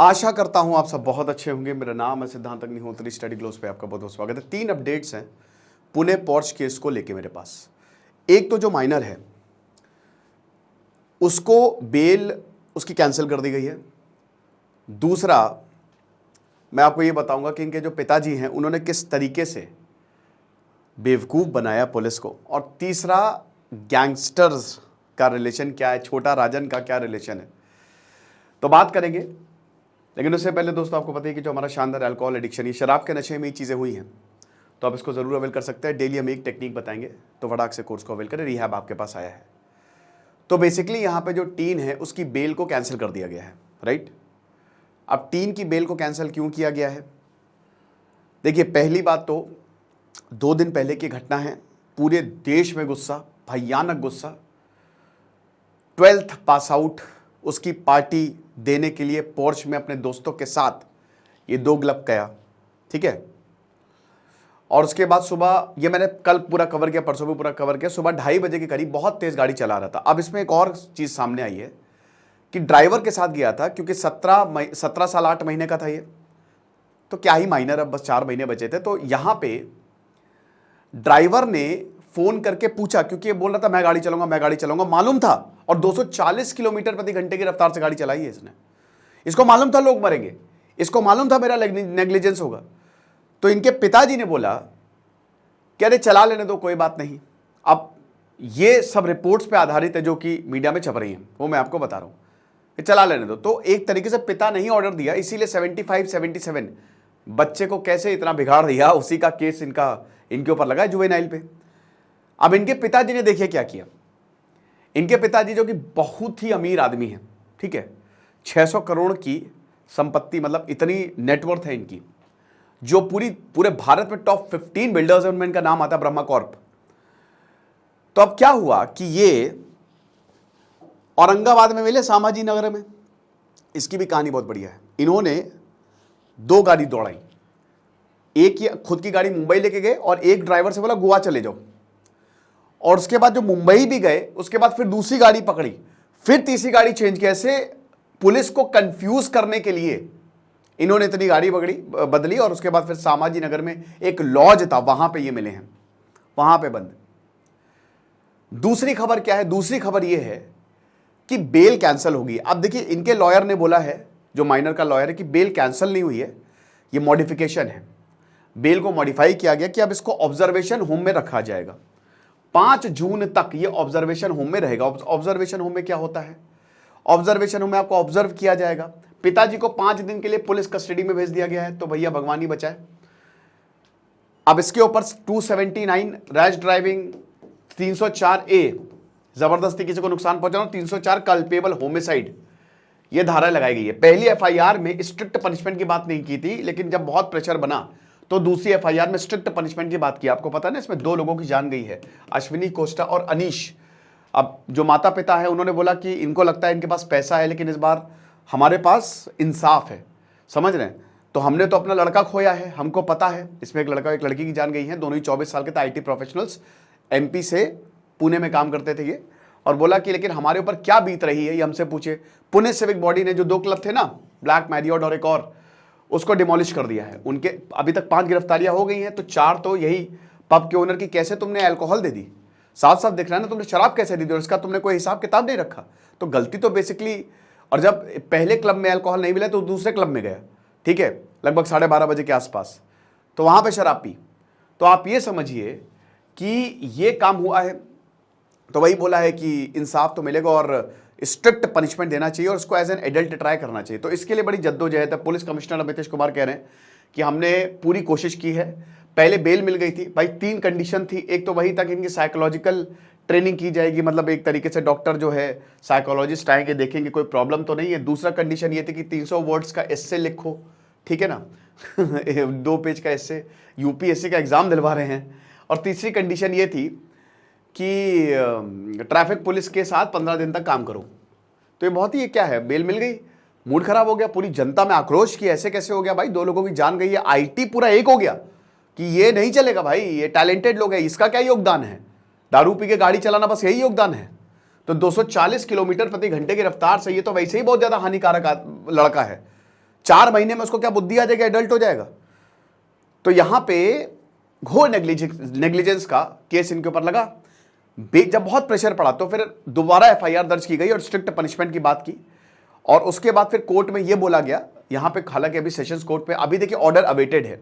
आशा करता हूं आप सब बहुत अच्छे होंगे। मेरा नाम है सिद्धांत अग्निहोत्री। स्टडी ग्लोस पे आपका बहुत बहुत स्वागत है। 3 अपडेट्स हैं पुणे पोर्च केस को लेके मेरे पास। एक तो जो माइनर है उसको बेल उसकी कैंसिल कर दी गई है। दूसरा मैं आपको ये बताऊंगा कि इनके जो पिताजी हैं उन्होंने किस तरीके से बेवकूफ़ बनाया पुलिस को। और तीसरा गैंगस्टर्स का रिलेशन क्या है, छोटा राजन का क्या रिलेशन है, तो बात करेंगे। लेकिन उससे पहले दोस्तों आपको पता है कि जो हमारा शानदार अल्कोहल एडिक्शन, ये शराब के नशे में ये चीज़ें हुई हैं, तो आप इसको ज़रूर अवेल कर सकते हैं। डेली हम एक टेक्निक बताएंगे, तो फटाक से कोर्स को अवेल करें। रिहैब आपके पास आया है। तो बेसिकली यहाँ पे जो टीन है उसकी बेल को कैंसिल कर दिया गया है, राइट। अब टीन की बेल को कैंसिल क्यों किया गया है? देखिए, पहली बात तो 2 दिन पहले की घटना है। पूरे देश में गुस्सा, भयानक गुस्सा। 12th पास आउट उसकी पार्टी देने के लिए पोर्च में अपने दोस्तों के साथ ये दोगलप गया, ठीक है। और उसके बाद सुबह, ये मैंने कल पूरा कवर किया, परसों भी पूरा कवर किया, सुबह 2:30 बजे के करीब बहुत तेज गाड़ी चला रहा था। अब इसमें एक और चीज़ सामने आई है कि ड्राइवर के साथ गया था, क्योंकि 17 साल 8 महीने का था ये, तो क्या ही माइनर, अब बस 4 महीने बचे थे। तो यहाँ पे ड्राइवर ने फोन करके पूछा, क्योंकि ये बोल रहा था मैं गाड़ी चलाऊंगा, मालूम था। और 240 किलोमीटर प्रति घंटे की रफ्तार से गाड़ी चलाई है इसने। इसको मालूम था लोग मरेंगे, इसको मालूम था मेरा नेग्लिजेंस होगा। तो इनके पिताजी ने बोला कि अरे चला लेने दो, कोई बात नहीं। अब ये सब रिपोर्ट्स पे आधारित है जो कि मीडिया में छप रही हैं, वो मैं आपको बता रहा हूं कि चला लेने दो। तो एक तरीके से पिता ने ही ऑर्डर दिया, इसीलिए 75-77 बच्चे को कैसे इतना बिगाड़ दिया, उसी का केस इनके ऊपर लगा है, जुवेनाइल पे। अब इनके पिताजी ने देखिए क्या किया। इनके पिताजी जो कि बहुत ही अमीर आदमी है, ठीक है, 600 करोड़ की संपत्ति, मतलब इतनी नेटवर्थ है इनकी, जो पूरे भारत में टॉप 15 बिल्डर्स हैं, उनमें इनका नाम आता है, ब्रह्मा कॉर्प। तो अब क्या हुआ कि ये औरंगाबाद में मिले, सामाजी नगर में। इसकी भी कहानी बहुत बढ़िया है। इन्होंने 2 गाड़ी दौड़ाई, एक ये खुद की गाड़ी मुंबई लेके गए और एक ड्राइवर से बोला गोवा चले जाओ। और उसके बाद जो मुंबई भी गए, उसके बाद फिर दूसरी गाड़ी पकड़ी, फिर तीसरी गाड़ी चेंज की। ऐसे पुलिस को कंफ्यूज करने के लिए इन्होंने इतनी गाड़ी बदली। और उसके बाद फिर सामाजी नगर में एक लॉज था, वहां पे ये मिले हैं, वहां पे बंद। दूसरी खबर क्या है? दूसरी खबर ये है कि बेल कैंसिल होगी। अब देखिए, इनके लॉयर ने बोला है, जो माइनर का लॉयर है, कि बेल कैंसिल नहीं हुई है, ये मॉडिफिकेशन है। बेल को मॉडिफाई किया गया कि अब इसको ऑब्जर्वेशन होम में रखा जाएगा। 5 जून तक ये ऑब्जर्वेशन होम में रहेगा। ऑब्जर्वेशन होम में क्या होता है? ऑब्जर्वेशन होम में आपको ऑब्जर्व किया जाएगा। पिताजी को 5 दिन के लिए पुलिस कस्टडी में भेज दिया गया है, तो भैया भगवान ही बचाए। अब इसके ऊपर 279 रैश ड्राइविंग, 304A जबरदस्ती किसी को नुकसान पहुंचाना, 304 कल्पेबल होमिसाइड, ये धारा लगाई गई है। पहली एफआईआर में स्ट्रिक्ट पनिशमेंट की बात नहीं की थी, लेकिन जब बहुत प्रेशर बना तो दूसरी एफआईआर में स्ट्रिक्ट पनिशमेंट की बात की। आपको पता है ना, इसमें 2 लोगों की जान गई है, अश्विनी कोस्टा और अनीश। अब जो माता पिता है उन्होंने बोला कि इनको लगता है इनके पास पैसा है, लेकिन इस बार हमारे पास इंसाफ है, समझ रहे हैं। तो हमने तो अपना लड़का खोया है, हमको पता है। इसमें एक लड़का एक लड़की की जान गई है, दोनों ही 24 साल के थे, IT प्रोफेशनल्स, MP से पुणे में काम करते थे ये। और बोला कि लेकिन हमारे ऊपर क्या बीत रही है ये हमसे पूछे। पुणे सिविक बॉडी ने जो 2 क्लब थे ना, ब्लैक मैरियट और एक और, उसको डिमोलिश कर दिया है। उनके अभी तक 5 गिरफ्तारियां हो गई हैं, तो 4 तो यही पब के ओनर की। कैसे तुमने अल्कोहल दे दी, साफ साफ दिख रहा है ना, तुमने शराब कैसे दे दी, और इसका तुमने कोई हिसाब किताब नहीं रखा। तो गलती तो बेसिकली, और जब पहले क्लब में अल्कोहल नहीं मिला तो दूसरे क्लब में गया, ठीक है, लगभग 12:30 बजे के आसपास, तो वहां पर शराब पी। तो आप ये समझिए कि ये काम हुआ है। तो वही बोला है कि इंसाफ तो मिलेगा और स्ट्रिक्ट पनिशमेंट देना चाहिए, और उसको एज एन एडल्ट ट्राई करना चाहिए। तो इसके लिए बड़ी जद्दोजहद है। पुलिस कमिश्नर अमितेश कुमार कह रहे हैं कि हमने पूरी कोशिश की है। पहले बेल मिल गई थी भाई, 3 कंडीशन थी। एक तो वही था कि इनकी साइकोलॉजिकल ट्रेनिंग की जाएगी, मतलब एक तरीके से डॉक्टर जो है, साइकोलॉजिस्ट आएंगे, देखेंगे कोई प्रॉब्लम तो नहीं है। दूसरा कंडीशन ये थी कि 300 वर्ड्स का एस्से लिखो, ठीक है ना 2 पेज का एस्से, UPSC का एग्जाम दिलवा रहे हैं। और तीसरी कंडीशन ये थी कि ट्रैफिक पुलिस के साथ 15 दिन तक काम करो। तो ये बहुत ही, क्या है, बेल मिल गई, मूड खराब हो गया, पूरी जनता में आक्रोश कि ऐसे कैसे हो गया भाई, 2 लोगों की जान गई है, IT पूरा एक हो गया कि ये नहीं चलेगा भाई, ये टैलेंटेड लोग हैं, इसका क्या योगदान है, दारू पी के गाड़ी चलाना बस यही योगदान है। तो 240 किलोमीटर प्रति घंटे की रफ्तार से ये तो वैसे ही बहुत ज्यादा हानिकारक लड़का है, 4 महीने में उसको क्या बुद्धि आ जाएगी, एडल्ट हो जाएगा। तो यहां पे घोर नेग्लिजेंस का केस इनके ऊपर लगा। जब बहुत प्रेशर पड़ा तो फिर दोबारा एफआईआर दर्ज की गई और स्ट्रिक्ट पनिशमेंट की बात की, और उसके बाद फिर कोर्ट में यह बोला गया, यहां पे हालांकि अभी सेशंस कोर्ट पे अभी देखिए ऑर्डर अवेटेड है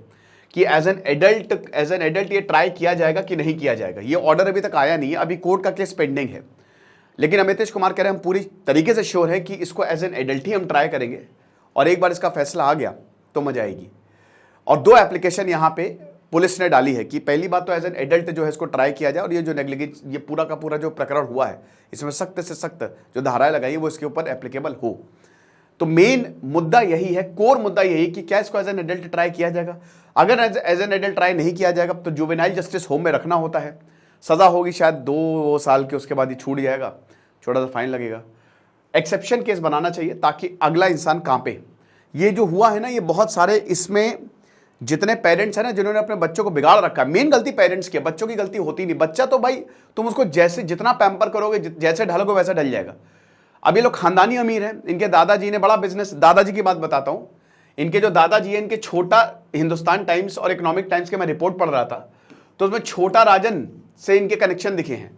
कि एज एन एडल्ट ये ट्राई किया जाएगा कि नहीं किया जाएगा। ये ऑर्डर अभी तक आया नहीं है, अभी कोर्ट का केस पेंडिंग है। लेकिन अमितेश कुमार कह रहे हैं हम पूरी तरीके से श्योर है कि इसको एज एन एडल्ट ही हम ट्राई करेंगे, और एक बार इसका फैसला आ गया तो मजा आएगी। और 2 एप्लीकेशन यहां पे पुलिस ने डाली है कि पहली बात तो एज एन एडल्ट जो है इसको ट्राई किया जाए, और ये जो नेग्लिजेंस, ये पूरा का पूरा जो प्रकरण हुआ है इसमें सख्त से सख्त जो धाराएं लगाई है वो इसके ऊपर एप्लीकेबल हो। तो मेन मुद्दा यही है, कोर मुद्दा यही कि क्या इसको एज एन एडल्ट ट्राई किया जाएगा। अगर एज एन एडल्ट ट्राई नहीं किया जाएगा तो जुवेनाइल जस्टिस होम में रखना होता है, सजा होगी शायद 2 साल की, उसके बाद ये छूट जाएगा, छोटा सा फाइन लगेगा। एक्सेप्शन केस बनाना चाहिए ताकि अगला इंसान कांपे। ये जो हुआ है ना, ये बहुत सारे इसमें जितने पेरेंट्स हैं ना जिन्होंने अपने बच्चों को बिगाड़ रखा है, मेन गलती पेरेंट्स की है, बच्चों की गलती होती नहीं। बच्चा तो भाई तुम उसको जैसे जितना पैम्पर करोगे, जैसे ढलोगे वैसा ढल जाएगा। अब ये लोग खानदानी अमीर हैं, इनके दादाजी ने बड़ा बिजनेस, दादाजी की बात बताता हूं, इनके जो दादाजी है, इनके छोटा हिंदुस्तान टाइम्स और इकोनॉमिक टाइम्स के मैं रिपोर्ट पढ़ रहा था, तो उसमें छोटा राजन से इनके कनेक्शन दिखे हैं।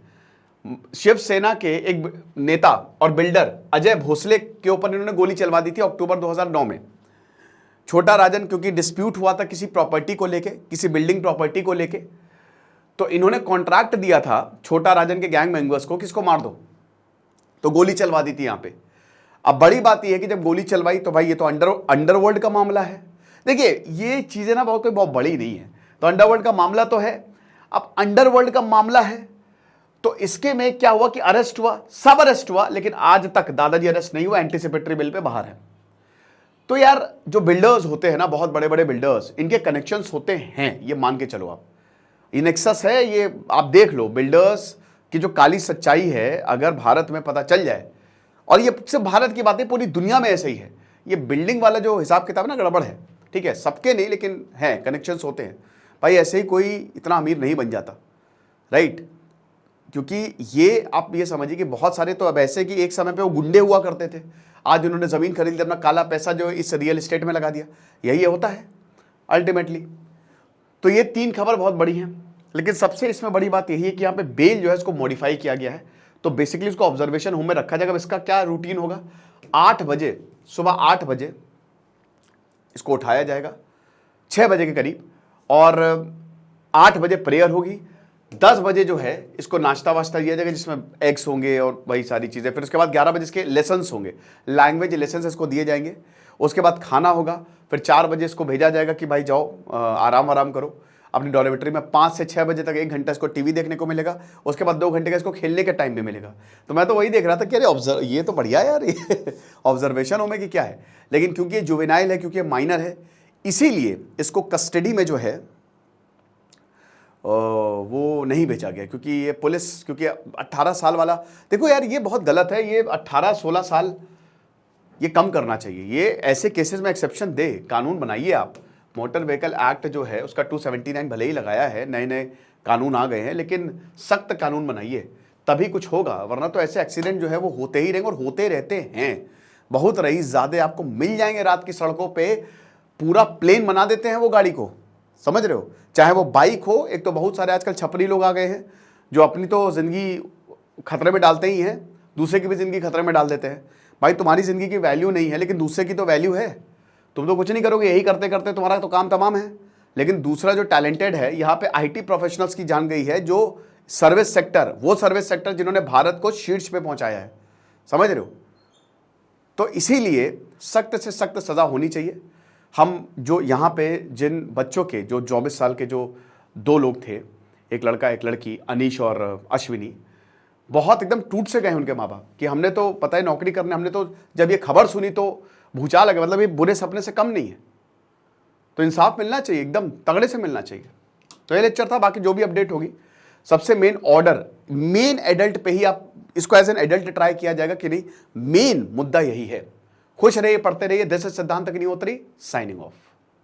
शिवसेना के एक नेता और बिल्डर अजय भोसले के ऊपर इन्होंने गोली चलवा दी थी अक्टूबर 2009 में। छोटा राजन, क्योंकि डिस्प्यूट हुआ था किसी प्रॉपर्टी को लेके, किसी बिल्डिंग प्रॉपर्टी को लेके, तो इन्होंने कॉन्ट्रैक्ट दिया था छोटा राजन के गैंग मेंबर्स को, किसको मार दो, तो गोली चलवा दी थी यहां पे। अब बड़ी बात यह है कि जब गोली चलवाई तो भाई ये तो अंडरवर्ल्ड का मामला है। देखिए ये चीजें ना बहुत बड़ी नहीं है, तो अंडरवर्ल्ड का मामला तो है। अब अंडरवर्ल्ड का मामला है तो इसके में क्या हुआ कि अरेस्ट हुआ, सब अरेस्ट हुआ, लेकिन आज तक दादाजी अरेस्ट नहीं हुआ, एंटीसिपेटरी बिल पे बाहर है। तो यार जो बिल्डर्स होते हैं ना, बहुत बड़े बड़े बिल्डर्स, इनके कनेक्शंस होते हैं, ये मान के चलो आप, इनेक्सस है ये, आप देख लो बिल्डर्स की जो काली सच्चाई है, अगर भारत में पता चल जाए, और ये सिर्फ भारत की बात है, पूरी दुनिया में ऐसे ही है, ये बिल्डिंग वाला जो हिसाब किताब ना गड़बड़ है। ठीक है, सबके नहीं लेकिन है, कनेक्शंस होते हैं भाई, ऐसे ही कोई इतना अमीर नहीं बन जाता, राइट। क्योंकि ये आप ये समझिए कि बहुत सारे तो अब ऐसे कि एक समय पे वो गुंडे हुआ करते थे, आज उन्होंने ज़मीन खरीद ली, अपना काला पैसा जो इस रियल एस्टेट में लगा दिया, यही होता है अल्टीमेटली। तो ये 3 खबर बहुत बड़ी हैं, लेकिन सबसे इसमें बड़ी बात यही है कि यहाँ पे बेल जो है इसको मॉडिफाई किया गया है, तो बेसिकली इसको ऑब्जर्वेशन होम में रखा जाएगा। इसका क्या रूटीन होगा, 8 बजे, सुबह 8 बजे इसको उठाया जाएगा, 6 बजे के करीब, और 8 बजे प्रेयर होगी, 10 बजे जो है इसको नाश्ता वाश्ता दिया जाएगा जिसमें एग्स होंगे और वही सारी चीज़ें। फिर उसके बाद 11 बजे इसके लेसन्स होंगे, लैंग्वेज लेसन्स इसको दिए जाएंगे। उसके बाद खाना होगा, फिर 4 बजे इसको भेजा जाएगा कि भाई जाओ आराम करो अपनी डॉर्मेट्री में। 5 से 6 बजे तक 1 घंटा इसको टीवी देखने को मिलेगा, उसके बाद 2 घंटे का इसको खेलने के टाइम भी मिलेगा। तो मैं तो वही देख रहा था कि अरे ये तो बढ़िया है यार, ये ऑब्जर्वेशन होम में कि क्या है। लेकिन क्योंकि ये जुवेनाइल है, क्योंकि ये माइनर है, इसीलिए इसको कस्टडी में जो है वो नहीं भेजा गया, क्योंकि ये पुलिस, क्योंकि 18 साल वाला, देखो यार ये बहुत गलत है, ये 18-16 साल ये कम करना चाहिए। ये ऐसे केसेस में एक्सेप्शन दे, कानून बनाइए आप। मोटर व्हीकल एक्ट जो है उसका 279 भले ही लगाया है, नए नए कानून आ गए हैं, लेकिन सख्त कानून बनाइए तभी कुछ होगा, वरना तो ऐसे एक्सीडेंट जो है वो होते ही रहेंगे और होते रहते हैं। बहुत रईसज़ादे आपको मिल जाएंगे रात की सड़कों पे, पूरा प्लेन बना देते हैं वो गाड़ी को, समझ रहे हो, चाहे वो बाइक हो। एक तो बहुत सारे आजकल छपरी लोग आ गए हैं जो अपनी तो ज़िंदगी खतरे में डालते ही हैं, दूसरे की भी ज़िंदगी खतरे में डाल देते हैं। भाई तुम्हारी ज़िंदगी की वैल्यू नहीं है, लेकिन दूसरे की तो वैल्यू है। तुम तो कुछ नहीं करोगे, यही करते करते तुम्हारा तो काम तमाम है। लेकिन दूसरा जो टैलेंटेड है, यहाँ पे आईटी प्रोफेशनल्स की जान गई है, जो सर्विस सेक्टर, वो सर्विस सेक्टर जिन्होंने भारत को शीर्ष पे पहुंचाया है, समझ रहे हो। तो इसीलिए सख्त से सख्त सज़ा होनी चाहिए। हम जो यहाँ पे जिन बच्चों के, जो 24 साल के जो 2 लोग थे, एक लड़का एक लड़की, अनीश और अश्विनी, बहुत एकदम टूट से गए उनके माँ बाप कि हमने तो पता है नौकरी करने, हमने तो जब ये खबर सुनी तो भूचाल लगे, मतलब ये बुरे सपने से कम नहीं है। तो इंसाफ मिलना चाहिए, एकदम तगड़े से मिलना चाहिए। तो ये लेक्चर था, बाकी जो भी अपडेट होगी, सबसे मेन ऑर्डर, मेन एडल्ट पे ही आप इसको एज एन एडल्ट ट्राई किया जाएगा कि नहीं, मेन मुद्दा यही है। खुश रहिए, पढ़ते रहिए। दिस इज सिद्धांत अग्निहोत्री, साइनिंग ऑफ।